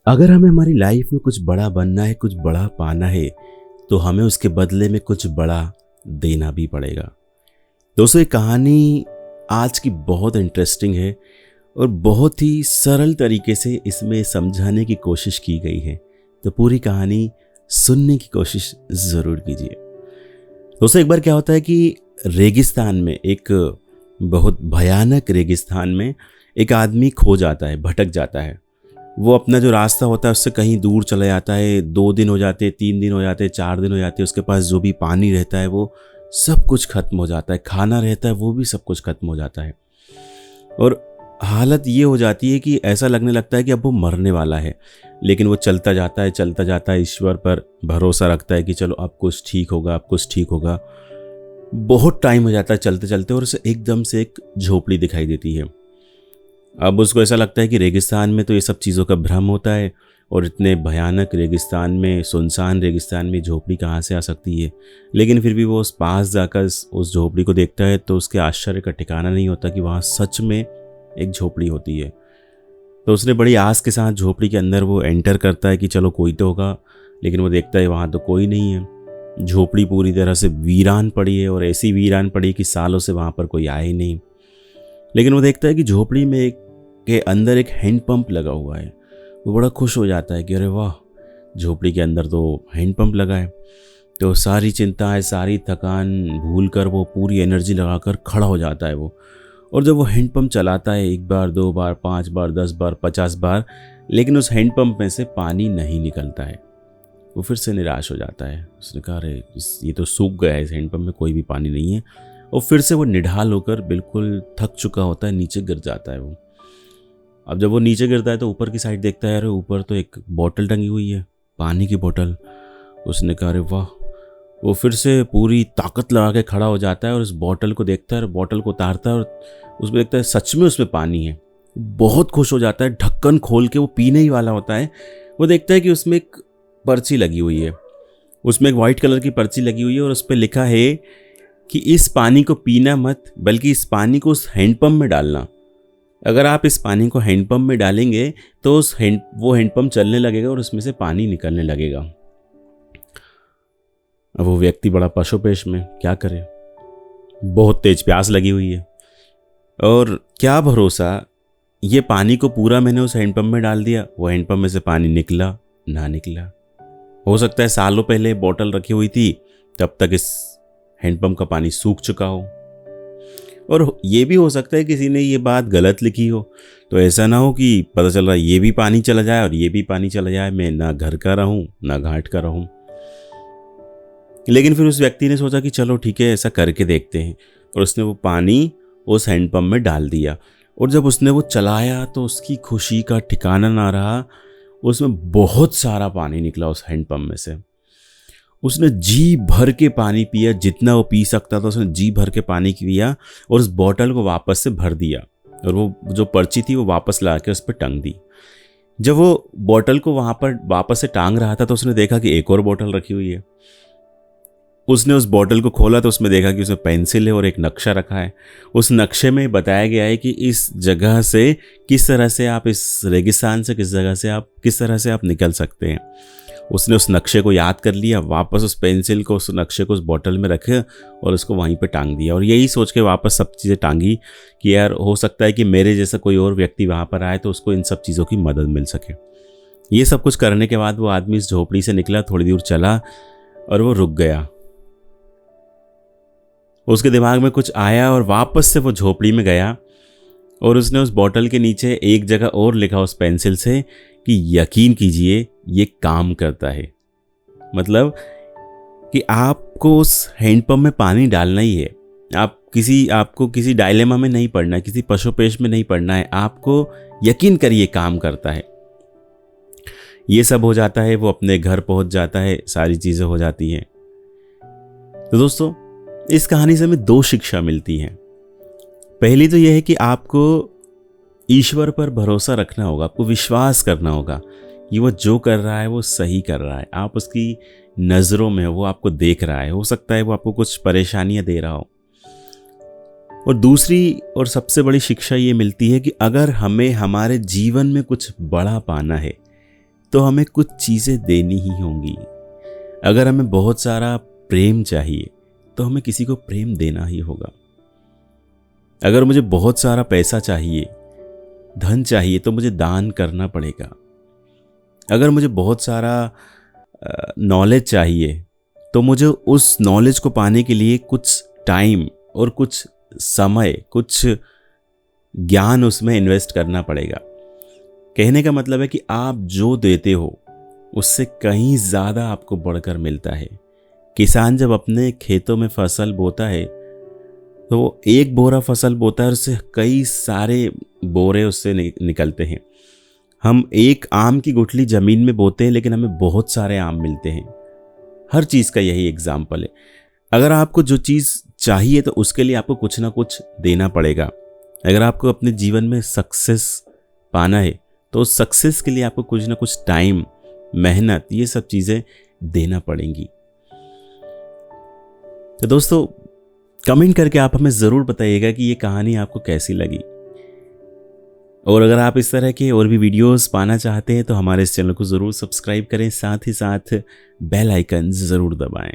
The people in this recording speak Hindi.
अगर हमें हमारी लाइफ में कुछ बड़ा बनना है, कुछ बड़ा पाना है, तो हमें उसके बदले में कुछ बड़ा देना भी पड़ेगा। दोस्तों, ये कहानी आज की बहुत इंटरेस्टिंग है और बहुत ही सरल तरीके से इसमें समझाने की कोशिश की गई है। तो पूरी कहानी सुनने की कोशिश ज़रूर कीजिए। दोस्तों, एक बार क्या होता है कि रेगिस्तान में, एक बहुत भयानक रेगिस्तान में एक आदमी खो जाता है, भटक जाता है। वो अपना जो रास्ता होता है उससे कहीं दूर चला जाता है। 2 दिन हो जाते, 3 दिन हो जाते, 4 दिन हो जाते। उसके पास जो भी पानी रहता है वो सब कुछ खत्म हो जाता है, खाना रहता है वो भी सब कुछ खत्म हो जाता है। और हालत ये हो जाती है कि ऐसा लगने लगता है कि अब वो मरने वाला है। लेकिन वो चलता जाता है, ईश्वर पर भरोसा रखता है कि चलो अब कुछ ठीक होगा, अब कुछ ठीक होगा। बहुत टाइम हो जाता है चलते चलते, और उसे एकदम से एक झोपड़ी दिखाई देती है। अब उसको ऐसा लगता है कि रेगिस्तान में तो ये सब चीज़ों का भ्रम होता है, और इतने भयानक रेगिस्तान में, सुनसान रेगिस्तान में झोपड़ी कहाँ से आ सकती है। लेकिन फिर भी वो उस पास जाकर उस झोपड़ी को देखता है तो उसके आश्चर्य का ठिकाना नहीं होता कि वहाँ सच में एक झोपड़ी होती है। तो उसने बड़ी आस के साथ झोपड़ी के अंदर वो एंटर करता है कि चलो कोई तो होगा। लेकिन वो देखता है वहाँ तो कोई नहीं है। झोपड़ी पूरी तरह से वीरान पड़ी है, और ऐसी वीरान पड़ी है कि सालों से वहाँ पर कोई आया ही नहीं। लेकिन वो देखता है कि झोपड़ी में के अंदर एक हैंड पंप लगा हुआ है। वो बड़ा खुश हो जाता है कि अरे वाह, झोपड़ी के अंदर तो हैंड पंप लगा है। तो सारी चिंताएं, सारी थकान भूल कर वो पूरी एनर्जी लगाकर खड़ा हो जाता है वो। और जब वो हैंड पंप चलाता है 1 बार, 2 बार, 5 बार, 10 बार, 50 बार, लेकिन उस हैंड पंप में से पानी नहीं निकलता है। वो फिर से निराश हो जाता है। उसने कहा अरे ये तो सूख गया है, इस हैंड पंप में कोई भी पानी नहीं है। और फिर से वो निढाल होकर बिल्कुल थक चुका होता है, नीचे गिर जाता है वो। अब जब वो नीचे गिरता है तो ऊपर की साइड देखता है, अरे ऊपर तो एक बोतल टंगी हुई है, पानी की बोतल। उसने कहा अरे वाह। वो फिर से पूरी ताकत लगा के खड़ा हो जाता है और उस बोतल को देखता है, और बोतल को उतारता है और उसमें देखता है सच में उसमें पानी है। बहुत खुश हो जाता है। ढक्कन खोल के, वो पीने ही वाला होता है, वो देखता है कि उसमें एक पर्ची लगी हुई है। उसमें एक वाइट कलर की पर्ची लगी हुई है, और उस पर लिखा है कि इस पानी को पीना मत, बल्कि इस पानी को उस हैंडपम्प में डालना। अगर आप इस पानी को हैंडपम्प में डालेंगे तो वो हैंडपम्प चलने लगेगा और उसमें से पानी निकलने लगेगा। अब वो व्यक्ति बड़ा पशुपेश में, क्या करे, बहुत तेज प्यास लगी हुई है। और क्या भरोसा, ये पानी को पूरा मैंने उस हैंडपम्प में डाल दिया, वो हैंडपम्प में से पानी निकला ना निकला। हो सकता है सालों पहले बोतल रखी हुई थी, तब तक इस हैंडपम्प का पानी सूख चुका हो। और ये भी हो सकता है किसी ने ये बात गलत लिखी हो, तो ऐसा ना हो कि पता चल रहा है ये भी पानी चला जाए और ये भी पानी चला जाए, मैं ना घर का रहूं ना घाट का रहूं। लेकिन फिर उस व्यक्ति ने सोचा कि चलो ठीक है, ऐसा करके देखते हैं। और उसने वो पानी उस हैंडपम्प में डाल दिया। और जब उसने वो चलाया तो उसकी खुशी का ठिकाना ना रहा। उसमें बहुत सारा पानी निकला उस हैंडपम्प में से। उसने जी भर के पानी पिया, जितना वो पी सकता था उसने जी भर के पानी पिया, और उस बॉटल को वापस से भर दिया। और वो जो पर्ची थी वो वापस ला के उस पर टंग दी। जब वो बॉटल को वहाँ पर वापस से टांग रहा था तो उसने देखा कि एक और बॉटल रखी हुई है। उसने उस बॉटल को खोला तो उसमें देखा कि उसमें पेंसिल है और एक नक्शा रखा है। उस नक्शे में बताया गया है कि इस जगह से किस तरह से आप, इस रेगिस्तान से किस तरह से आप निकल सकते हैं। उसने उस नक्शे को याद कर लिया, वापस उस पेंसिल को, उस नक्शे को उस बॉटल में रखे और उसको वहीं पे टांग दिया। और यही सोच के वापस सब चीज़ें टांगी कि यार हो सकता है कि मेरे जैसा कोई और व्यक्ति वहाँ पर आए तो उसको इन सब चीज़ों की मदद मिल सके। ये सब कुछ करने के बाद वो आदमी इस झोपड़ी से निकला, थोड़ी दूर चला और वो रुक गया। उसके दिमाग में कुछ आया और वापस से वो झोपड़ी में गया, और उसने उस बॉटल के नीचे एक जगह और लिखा उस पेंसिल से कि यकीन कीजिए ये काम करता है। मतलब कि आपको उस हैंडपंप में पानी डालना ही है। आपको किसी डायलेमा में नहीं पड़ना है, किसी पशुपेश में नहीं पड़ना है। आपको यकीन करिए काम करता है। ये सब हो जाता है, वो अपने घर पहुंच जाता है, सारी चीज़ें हो जाती हैं। तो दोस्तों, इस कहानी से हमें 2 शिक्षा मिलती हैं। पहली तो यह है कि आपको ईश्वर पर भरोसा रखना होगा, आपको विश्वास करना होगा कि वो जो कर रहा है वो सही कर रहा है। आप उसकी नज़रों में हो, वो आपको देख रहा है। हो सकता है वो आपको कुछ परेशानियां दे रहा हो। और दूसरी और सबसे बड़ी शिक्षा ये मिलती है कि अगर हमें हमारे जीवन में कुछ बड़ा पाना है, तो हमें कुछ चीज़ें देनी ही होंगी। अगर हमें बहुत सारा प्रेम चाहिए तो हमें किसी को प्रेम देना ही होगा। अगर मुझे बहुत सारा पैसा चाहिए, धन चाहिए, तो मुझे दान करना पड़ेगा। अगर मुझे बहुत सारा नॉलेज चाहिए तो मुझे उस नॉलेज को पाने के लिए कुछ टाइम और कुछ समय, कुछ ज्ञान उसमें इन्वेस्ट करना पड़ेगा। कहने का मतलब है कि आप जो देते हो उससे कहीं ज़्यादा आपको बढ़कर मिलता है। किसान जब अपने खेतों में फसल बोता है तो वो एक बोरा फसल बोता है और उससे कई सारे बोरे उससे निकलते हैं। हम एक आम की गुठली ज़मीन में बोते हैं लेकिन हमें बहुत सारे आम मिलते हैं। हर चीज़ का यही एग्जाम्पल है। अगर आपको जो चीज़ चाहिए तो उसके लिए आपको कुछ ना कुछ देना पड़ेगा। अगर आपको अपने जीवन में सक्सेस पाना है तो उस सक्सेस के लिए आपको कुछ ना कुछ टाइम, मेहनत, ये सब चीज़ें देना पड़ेंगी। तो दोस्तों, कमेंट करके आप हमें ज़रूर बताइएगा कि ये कहानी आपको कैसी लगी। और अगर आप इस तरह के और भी वीडियोस पाना चाहते हैं तो हमारे इस चैनल को ज़रूर सब्सक्राइब करें, साथ ही साथ बेल आइकन ज़रूर दबाएं।